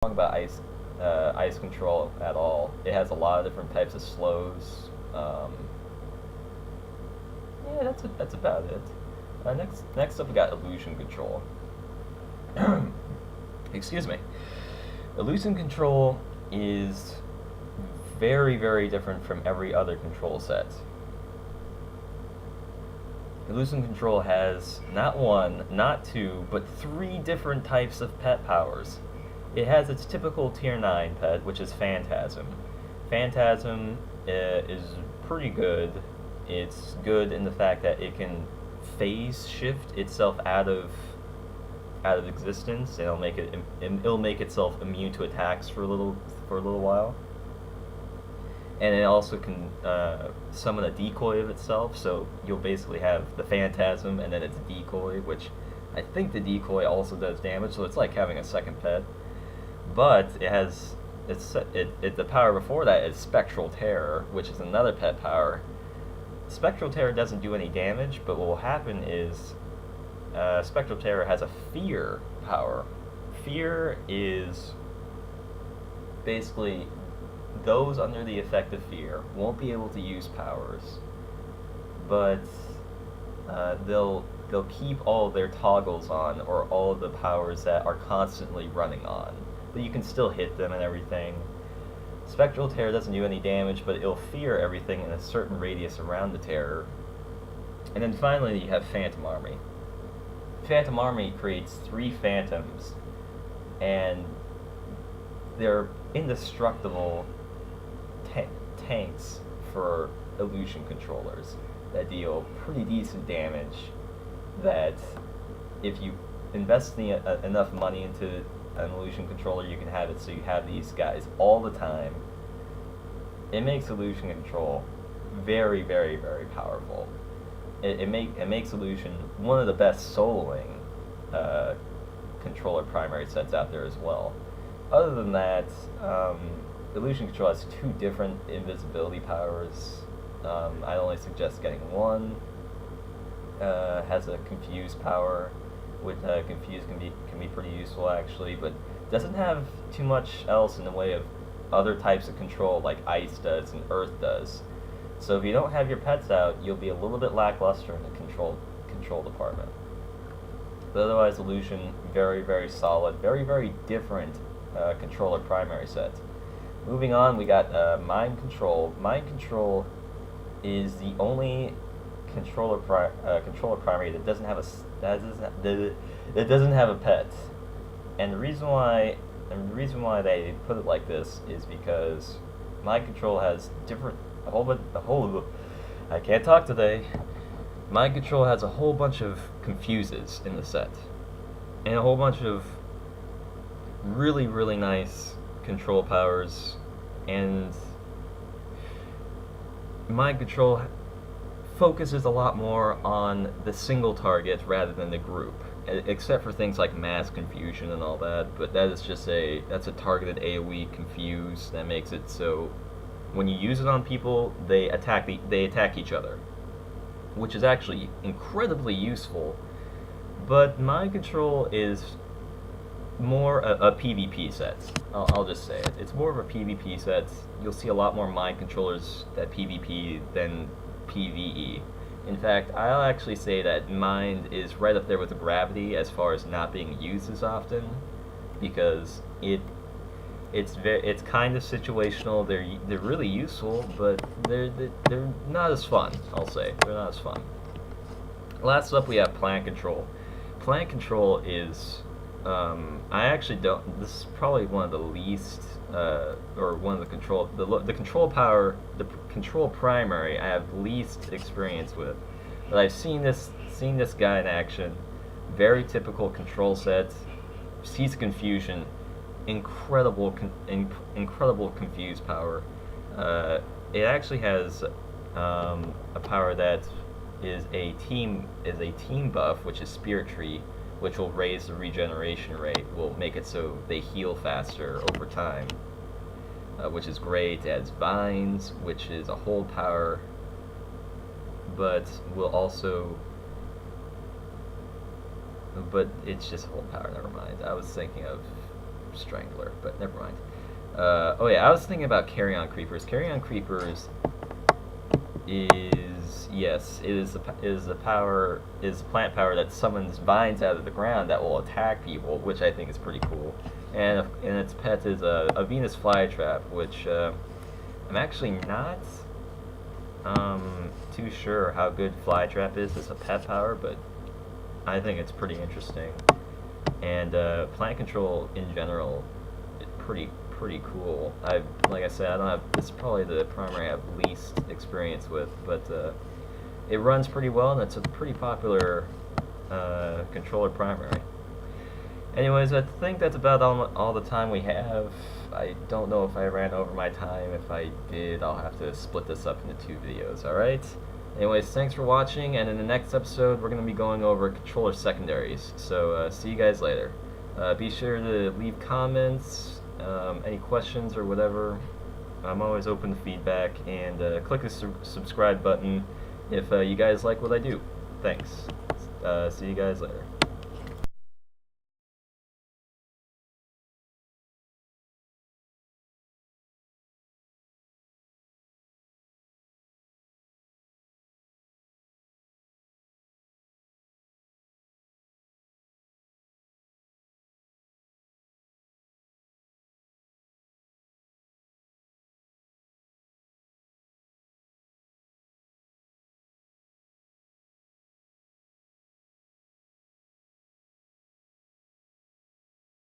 Wrong about ice control at all. It has a lot of different types of slows. Yeah, that's about it. Next up, we got illusion control. Excuse me. Illusion control is very different from every other control set. Illusion control has not one, not two, but three different types of pet powers. It has its typical tier 9 pet, which is Phantasm. Phantasm is pretty good. It's good in the fact that it can phase shift itself out of existence, and it'll make itself immune to attacks for a little while. And it also can summon a decoy of itself, so you'll basically have the Phantasm and then its decoy, which I think the decoy also does damage, so it's like having a second pet. But it has the power before that is Spectral Terror, which is another pet power. Spectral Terror doesn't do any damage, but what will happen is Spectral Terror has a Fear power. Fear is basically those under the effect of fear won't be able to use powers, but they'll keep all of their toggles on, or all of the powers that are constantly running on. But you can still hit them and everything. Spectral Terror doesn't do any damage, but it'll fear everything in a certain radius around the terror. And then finally, you have Phantom Army. Phantom Army creates 3 phantoms, and they're indestructible tanks for illusion controllers that deal pretty decent damage. That if you invest enough money into an illusion controller, you can have it so you have these guys all the time. It makes illusion control very powerful. It makes illusion one of the best soloing controller primary sets out there as well. Other than that, illusion control has 2 different invisibility powers. I only suggest getting one. Has a confuse power, which confuse can be pretty useful actually, but doesn't have too much else in the way of other types of control like ice does and earth does. So if you don't have your pets out, you'll be a little bit lackluster in the control department. But otherwise, illusion very solid, very different controller primary set. Moving on, we got mind control. Mind control is the only controller primary that doesn't have a pet. And the reason why they put it like this is because mind control has I can't talk today. Mind control has a whole bunch of confuses in the set, and a whole bunch of really nice control powers, and mind control focuses a lot more on the single target rather than the group, except for things like mass confusion and all that. But that's a targeted AoE confuse that makes it so when you use it on people, they attack each other, which is actually incredibly useful. But mind control is more a PvP set. I'll just say it. It's more of a PvP set. You'll see a lot more mind controllers that PvP than PvE. In fact, I'll actually say that mind is right up there with gravity as far as not being used as often, because it's kind of situational. They're really useful, but they're not as fun. I'll say they're not as fun. Last up, we have plant control. Plant control is I actually don't. This is probably one of the least, or one of the control primary I have least experience with. But I've seen this guy in action. Very typical control set. Sees confusion. Incredible confuse power. It actually has a power that is a team buff, which is Spirit Tree, which will raise the regeneration rate, will make it so they heal faster over time, which is great. It has Vines, which is a hold power, but it's just hold power, never mind. I was thinking of Strangler, but never mind. Oh yeah, I was thinking about Carrion Creepers. Carrion Creepers is, yes, it is a plant power that summons vines out of the ground that will attack people, which I think is pretty cool. And its pet is a Venus flytrap, which I'm actually not too sure how good flytrap is as a pet power, but I think it's pretty interesting. And plant control in general is pretty cool. Like I said, I don't have, this is probably the primary I have least experience with, but it runs pretty well, and it's a pretty popular controller primary. Anyways, I think that's about all the time we have. I don't know if I ran over my time. If I did, I'll have to split this up into 2 videos, alright? Anyways, thanks for watching, and in the next episode, we're going to be going over controller secondaries. So, see you guys later. Be sure to leave comments, any questions or whatever. I'm always open to feedback, and click the subscribe button if you guys like what I do. Thanks. See you guys later.